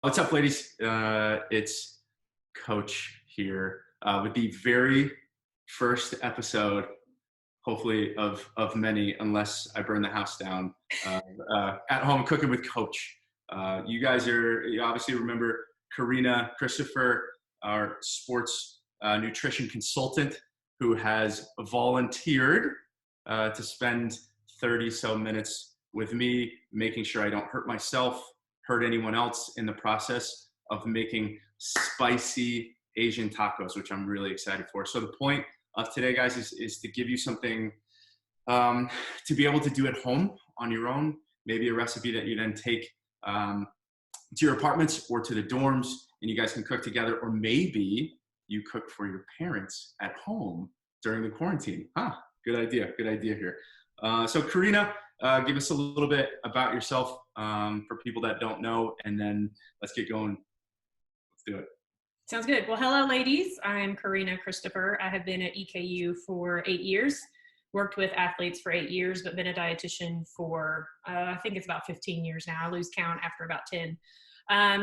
What's up, ladies? It's Coach here with the very first episode, hopefully of many, unless I burn the house down. At home cooking with Coach. You obviously remember Karina Christopher, our sports nutrition consultant, who has volunteered to spend 30 so minutes with me, making sure I don't hurt myself, hurt anyone else in the process of making spicy Asian tacos, which I'm really excited for. So the point of today, guys, is to give you something to be able to do at home on your own, maybe a recipe that you then take to your apartments or to the dorms and you guys can cook together, or maybe you cook for your parents at home during the quarantine. Good idea here. So Karina, give us a little bit about yourself for people that don't know, and then let's get going. Let's do it. Sounds good. Well, hello, ladies. I'm Karina Christopher. I have been at EKU for 8 years, worked with athletes for 8 years, but been a dietitian for, I think it's about 15 years now. I lose count after about 10.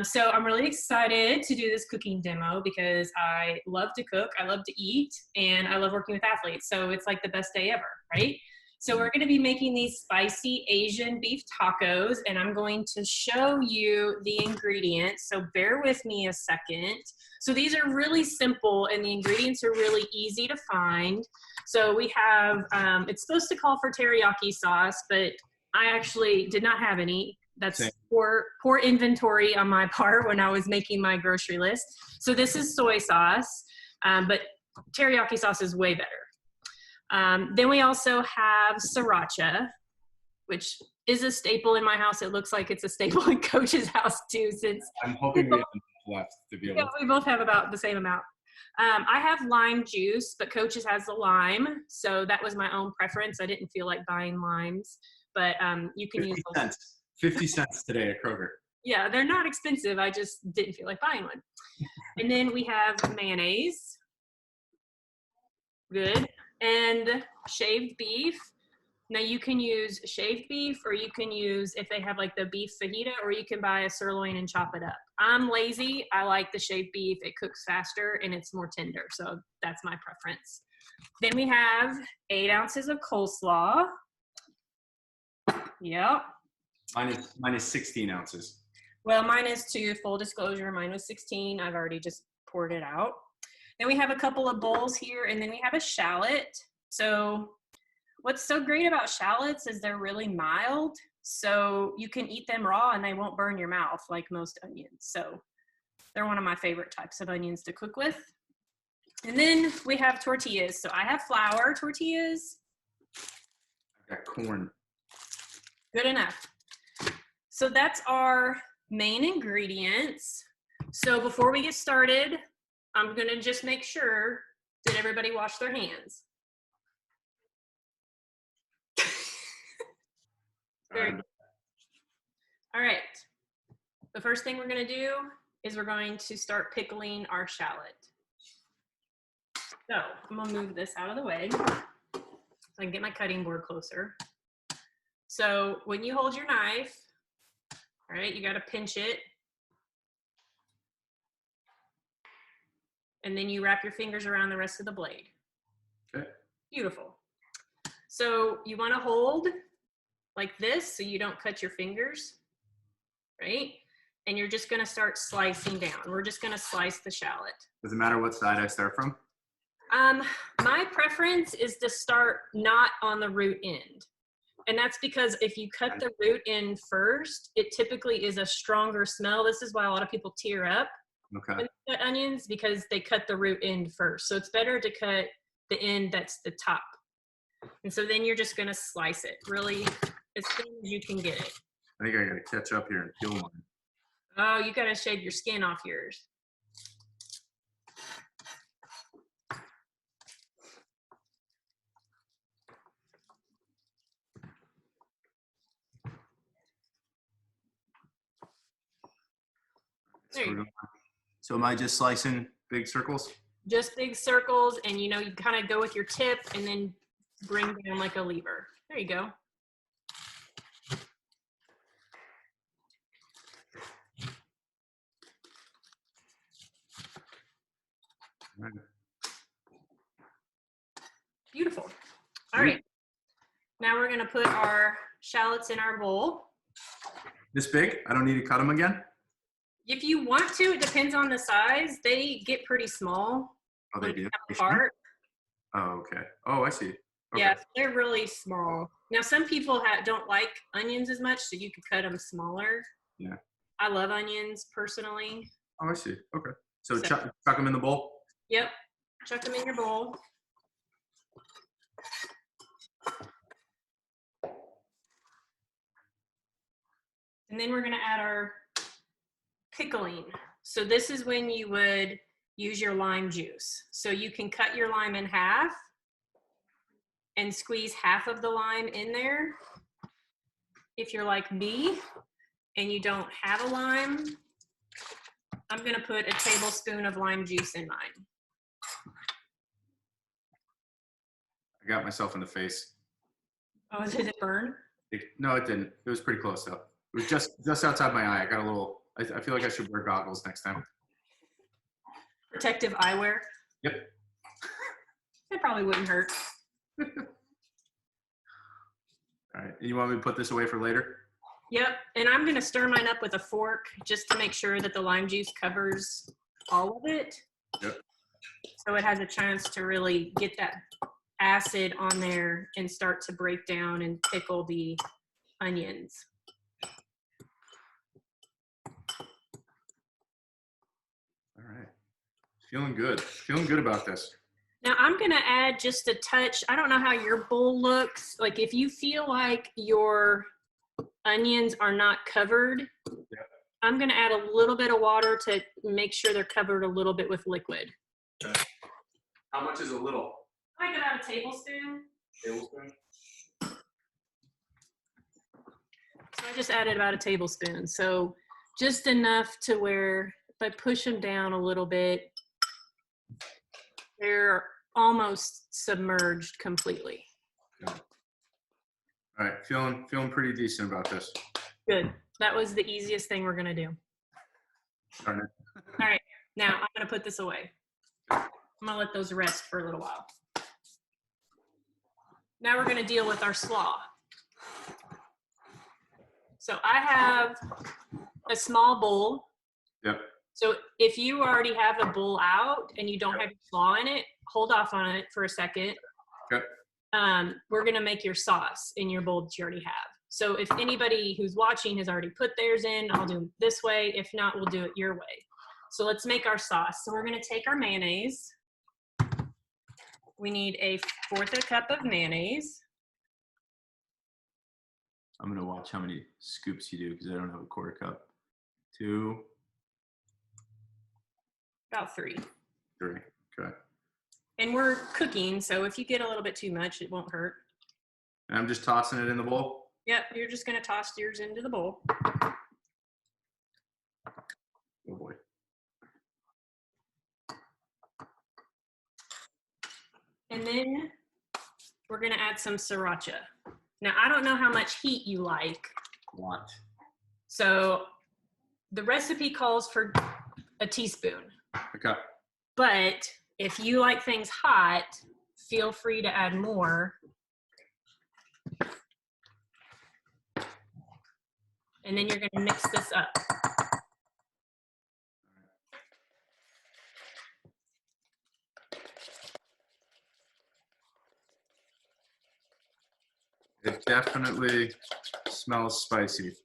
So I'm really excited to do this cooking demo because I love to cook, I love to eat, and I love working with athletes. So it's like the best day ever, right? So we're going to be making these spicy Asian beef tacos, and I'm going to show you the ingredients. So bear with me a second. So these are really simple, and the ingredients are really easy to find. So we have, it's supposed to call for teriyaki sauce, but I actually did not have any. That's poor inventory on my part when I was making my grocery list. So this is soy sauce, but teriyaki sauce is way better. Then we also have sriracha, which is a staple in my house. It looks like it's a staple in Coach's house too, since I'm hoping we have left to be able to. We both have about the same amount. I have lime juice, but Coach's has the lime, so that was my own preference. I didn't feel like buying limes, but you can use those. 50 cents today at Kroger. Yeah, they're not expensive. I just didn't feel like buying one. And then we have mayonnaise. Good. And shaved beef. Now you can use shaved beef, or you can use, if they have like the beef fajita, or you can buy a sirloin and chop it up. I'm lazy. I like the shaved beef. It cooks faster and it's more tender. So that's my preference. Then we have 8 ounces of coleslaw. Yep. Mine is 16 ounces. Well, mine is 2, full disclosure. Mine was 16. I've already just poured it out. Then we have a couple of bowls here, and then we have a shallot. So what's so great about shallots is they're really mild. So you can eat them raw and they won't burn your mouth like most onions. So they're one of my favorite types of onions to cook with. And then we have tortillas. So I have flour tortillas. I got corn. Good enough. So that's our main ingredients. So before we get started, I'm going to just make sure that everybody wash their hands. Very good. All right. The first thing we're going to do is we're going to start pickling our shallot. So I'm going to move this out of the way so I can get my cutting board closer. So when you hold your knife, all right, you got to pinch it. And then you wrap your fingers around the rest of the blade. Okay. Beautiful. So you want to hold like this so you don't cut your fingers, right? And you're just going to start slicing down. We're just going to slice the shallot. Does it matter what side I start from? My preference is to start not on the root end. And that's because if you cut the root end first, it typically is a stronger smell. This is why a lot of people tear up. Okay. When they cut onions, because they cut the root end first. So it's better to cut the end that's the top. And so then you're just going to slice it really as thin as you can get it. I think I got to catch up here and peel one. Oh, you got to shave your skin off yours. There you go. So am I just slicing big circles? Just big circles, and you kind of go with your tip and then bring down like a lever. There you go. Right. Beautiful. All right. Now we're going to put our shallots in our bowl. This big? I don't need to cut them again? If you want to, it depends on the size. They get pretty small. Oh, they do? Apart. Oh, okay. Oh, I see. Okay. Yeah, they're really small. Now, some people don't like onions as much, so you could cut them smaller. Yeah. I love onions personally. Oh, I see. Okay. So chuck them in the bowl? Yep. Chuck them in your bowl. And then we're going to add our pickling. So this is when you would use your lime juice. So you can cut your lime in half and squeeze half of the lime in there. If you're like me and you don't have a lime, I'm going to put a tablespoon of lime juice in mine. I got myself in the face. Oh, did it burn? No, it didn't. It was pretty close though. It was just outside my eye. I got a little, I feel like I should wear goggles next time. Protective eyewear? Yep. It probably wouldn't hurt. All right. And you want me to put this away for later? Yep. And I'm going to stir mine up with a fork just to make sure that the lime juice covers all of it. Yep. So it has a chance to really get that acid on there and start to break down and pickle the onions. All right. Feeling good. Feeling good about this. Now I'm going to add just a touch. I don't know how your bowl looks. Like if you feel like your onions are not covered, I'm going to add a little bit of water to make sure they're covered a little bit with liquid. Okay. How much is a little? I like about a tablespoon. Tablespoon? So I just added about a tablespoon. So just enough to where if I push them down a little bit, they're almost submerged completely. Okay. All right, feeling pretty decent about this. Good. That was the easiest thing we're gonna do. Darn it. All right, now I'm gonna put this away. I'm gonna let those rest for a little while. Now we're gonna deal with our slaw. So I have a small bowl. Yep. So if you already have a bowl out and you don't have your slaw in it, hold off on it for a second. Okay. We're gonna make your sauce in your bowl that you already have. So if anybody who's watching has already put theirs in, I'll do it this way. If not, we'll do it your way. So let's make our sauce. So we're gonna take our mayonnaise. We need a 1/4 cup of mayonnaise. I'm gonna watch how many scoops you do because I don't have a 1/4 cup. 2. About 3. 3. Okay. And we're cooking, so if you get a little bit too much, it won't hurt. And I'm just tossing it in the bowl? Yep, you're just gonna toss yours into the bowl. Oh boy. And then we're gonna add some sriracha. Now, I don't know how much heat you like. What? So the recipe calls for a teaspoon. Okay. But if you like things hot, feel free to add more. And then you're gonna mix this up. It definitely smells spicy.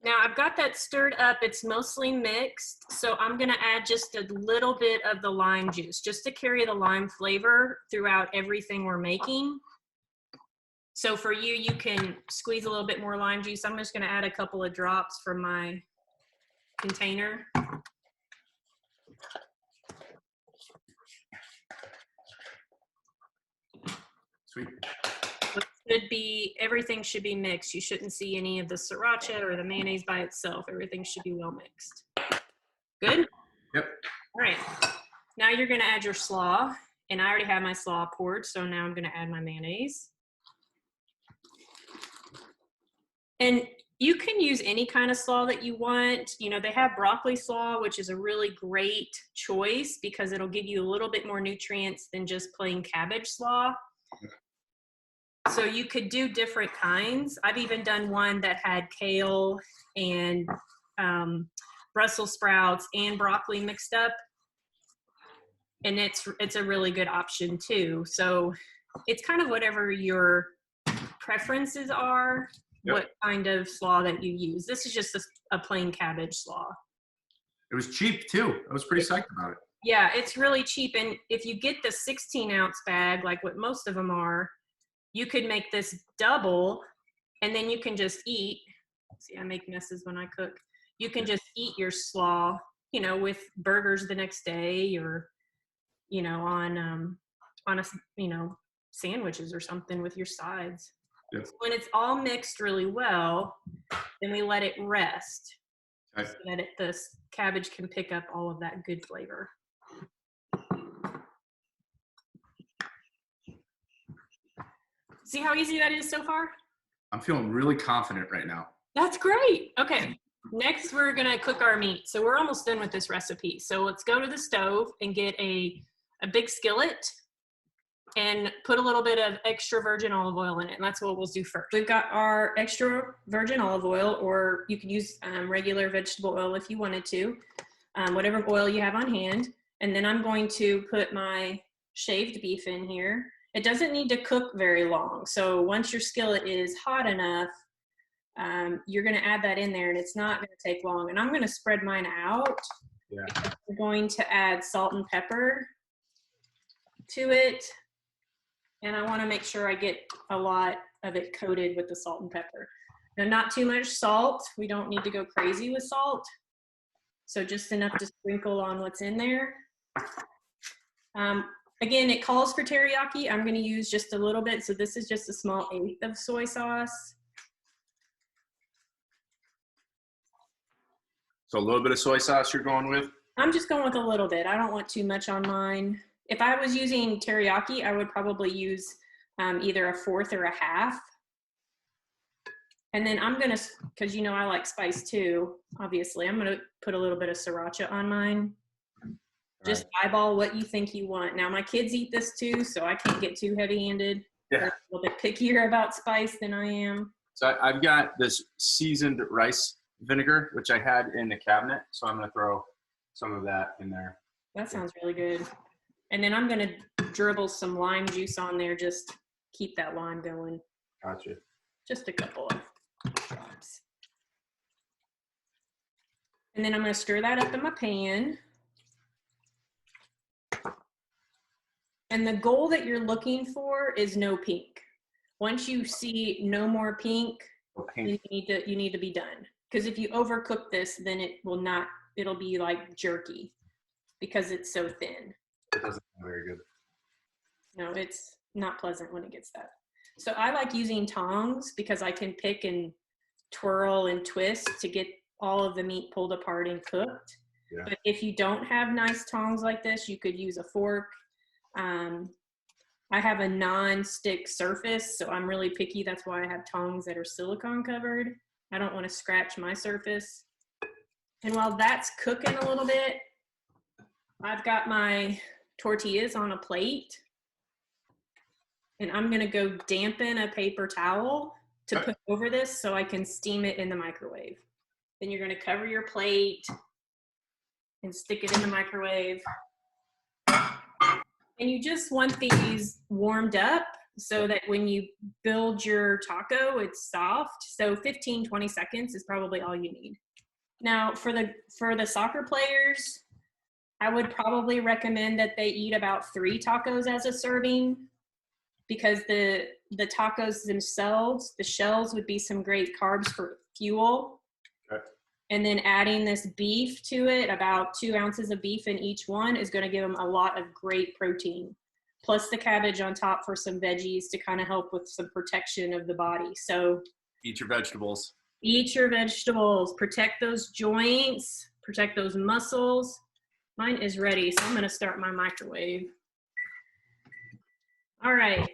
Now I've got that stirred up. It's mostly mixed. So I'm gonna add just a little bit of the lime juice just to carry the lime flavor throughout everything we're making. So for you, you can squeeze a little bit more lime juice. I'm just gonna add a couple of drops from my container. Sweet. Everything should be mixed. You shouldn't see any of the sriracha or the mayonnaise by itself. Everything should be well mixed. Good? Yep. All right. Now you're gonna add your slaw, and I already have my slaw poured, so now I'm gonna add my mayonnaise. And You can use any kind of slaw that you want. You know, they have broccoli slaw, which is a really great choice because it'll give you a little bit more nutrients than just plain cabbage slaw. So you could do different kinds. I've even done one that had kale and Brussels sprouts and broccoli mixed up. And it's a really good option too. So it's kind of whatever your preferences are. Yep. What kind of slaw that you use. This is just a plain cabbage slaw. It was cheap too. I was pretty psyched about it. Yeah, it's really cheap. And if you get the 16-ounce bag, like what most of them are, you could make this double and then you can just eat. See, I make messes when I cook. You can just eat your slaw, you know, with burgers the next day or, you know, on a, you know, sandwiches or something with your sides. Yep. So when it's all mixed really well, then we let it rest so that the cabbage can pick up all of that good flavor. See how easy that is so far? I'm feeling really confident right now. That's great. Okay. Next, we're going to cook our meat. So we're almost done with this recipe. So let's go to the stove and get a big skillet and put a little bit of extra virgin olive oil in it. And that's what we'll do first. We've got our extra virgin olive oil, or you can use regular vegetable oil if you wanted to, whatever oil you have on hand. And then I'm going to put my shaved beef in here. It doesn't need to cook very long. So once your skillet is hot enough, you're going to add that in there and it's not going to take long. And I'm going to spread mine out. Yeah. I'm going to add salt and pepper to it. And I want to make sure I get a lot of it coated with the salt and pepper. Now, not too much salt. We don't need to go crazy with salt. So just enough to sprinkle on what's in there. Again, it calls for teriyaki. I'm going to use just a little bit. So this is just a small 1/8 of soy sauce. So a little bit of soy sauce you're going with? I'm just going with a little bit. I don't want too much on mine. If I was using teriyaki, I would probably use either a 1/4 or a 1/2. And then I'm going to, because you know I like spice too, obviously, I'm going to put a little bit of sriracha on mine. Just eyeball what you think you want. Now, my kids eat this too, so I can't get too heavy-handed. Yeah. They're a little bit pickier about spice than I am. So I've got this seasoned rice vinegar, which I had in the cabinet, so I'm going to throw some of that in there. That sounds really good. And then I'm going to dribble some lime juice on there, just keep that lime going. Gotcha. Just a couple of drops. And then I'm going to stir that up in my pan. And the goal that you're looking for is no pink. Once you see no more pink, you need to be done. Because if you overcook this, then it will not, it'll be like jerky because it's so thin. It doesn't sound very good. No, it's not pleasant when it gets that. So I like using tongs because I can pick and twirl and twist to get all of the meat pulled apart and cooked. Yeah. But if you don't have nice tongs like this, you could use a fork. I have a non-stick surface, so I'm really picky. That's why I have tongs that are silicone covered. I don't want to scratch my surface. And while that's cooking a little bit, I've got my tortillas on a plate. And I'm going to go dampen a paper towel to put over this so I can steam it in the microwave. Then you're going to cover your plate and stick it in the microwave. And you just want these warmed up so that when you build your taco, it's soft. So 15, 20 seconds is probably all you need. Now, for the soccer players, I would probably recommend that they eat about 3 tacos as a serving because the tacos themselves, the shells would be some great carbs for fuel. Okay. And then adding this beef to it, about 2 ounces of beef in each one, is going to give them a lot of great protein. Plus the cabbage on top for some veggies to kind of help with some protection of the body. So eat your vegetables. Eat your vegetables. Protect those joints. Protect those muscles. Mine is ready, so I'm going to start my microwave. All right.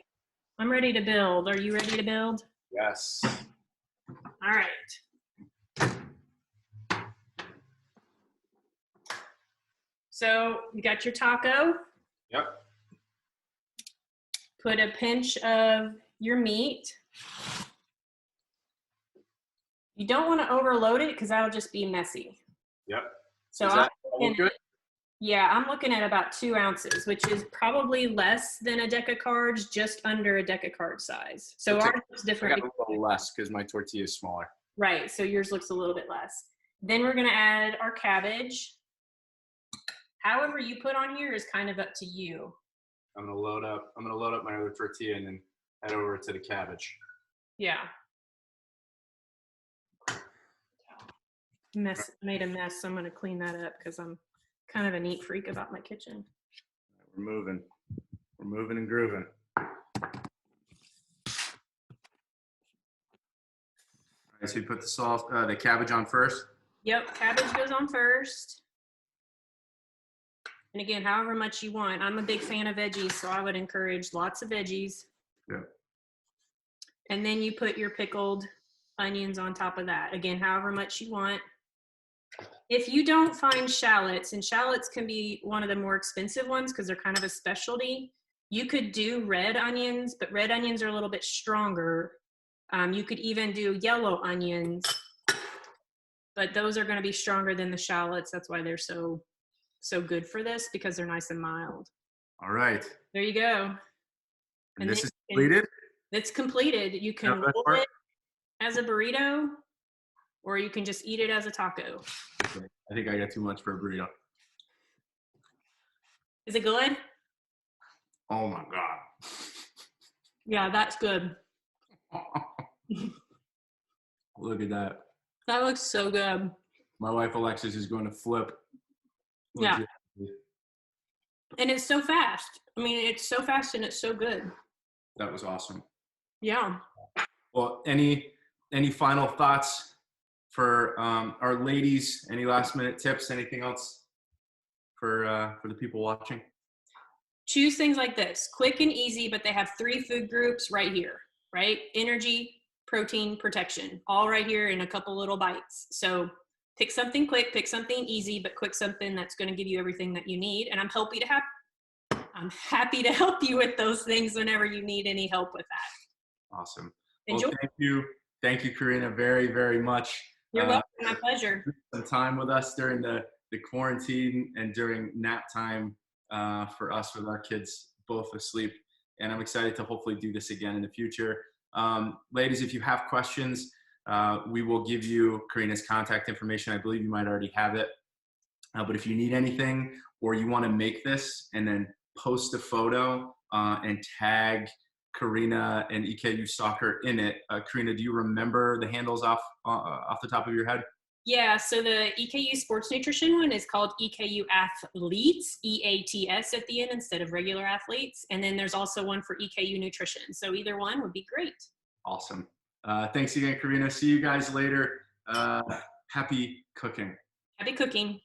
I'm ready to build. Are you ready to build? Yes. All right. So you got your taco. Yep. Put a pinch of your meat. You don't want to overload it because that'll just be messy. Yep. So Is that all good? Yeah, I'm looking at about 2 ounces, which is probably less than a deck of cards, just under a deck of card size. So ours looks different. I got a little less because my tortilla is smaller. Right, so yours looks a little bit less. Then we're gonna add our cabbage. However you put on here is kind of up to you. I'm gonna load up my other tortilla and then head over to the cabbage. Yeah. Made a mess, so I'm gonna clean that up because I'm kind of a neat freak about my kitchen. We're moving and grooving. All right, so you put the cabbage on first. Yep, cabbage goes on first. And again, however much you want. I'm a big fan of veggies, so I would encourage lots of veggies. Yeah. And then you put your pickled onions on top of that. Again, however much you want. If you don't find shallots, and shallots can be one of the more expensive ones because they're kind of a specialty, you could do red onions, but red onions are a little bit stronger. You could even do yellow onions, but those are going to be stronger than the shallots. That's why they're so good for this, because they're nice and mild. All right. There you go. And this is completed? It's completed. You can roll it as a burrito, or you can just eat it as a taco. Okay. I think I got too much for a burrito. Is it good? Oh my God. Yeah, that's good. Look at that. That looks so good. My wife Alexis is going to flip. Yeah. And it's so fast. I mean, it's so fast and it's so good. That was awesome. Yeah. Well, any final thoughts for our ladies? Any last minute tips? Anything else for the people watching? Choose things like this, quick and easy, but they have 3 food groups right here, right? Energy, protein, protection, all right here in a couple little bites. So pick something quick, pick something easy, but quick something that's going to give you everything that you need. And I'm happy to help you with those things whenever you need any help with that. Awesome. Enjoy. Well, thank you, Karina, very, very much. You're welcome. My pleasure. Some time with us during the quarantine and during nap time for us with our kids both asleep. And I'm excited to hopefully do this again in the future. Ladies, if you have questions, we will give you Karina's contact information. I believe you might already have it. But if you need anything or you want to make this and then post a photo and tag Karina and EKU Soccer in it. Karina, do you remember the handles off the top of your head? Yeah, so the EKU Sports Nutrition one is called EKU Athletes, EATS at the end instead of regular athletes. And then there's also one for EKU Nutrition. So either one would be great. Awesome. Thanks again, Karina. See you guys later. Happy cooking. Happy cooking.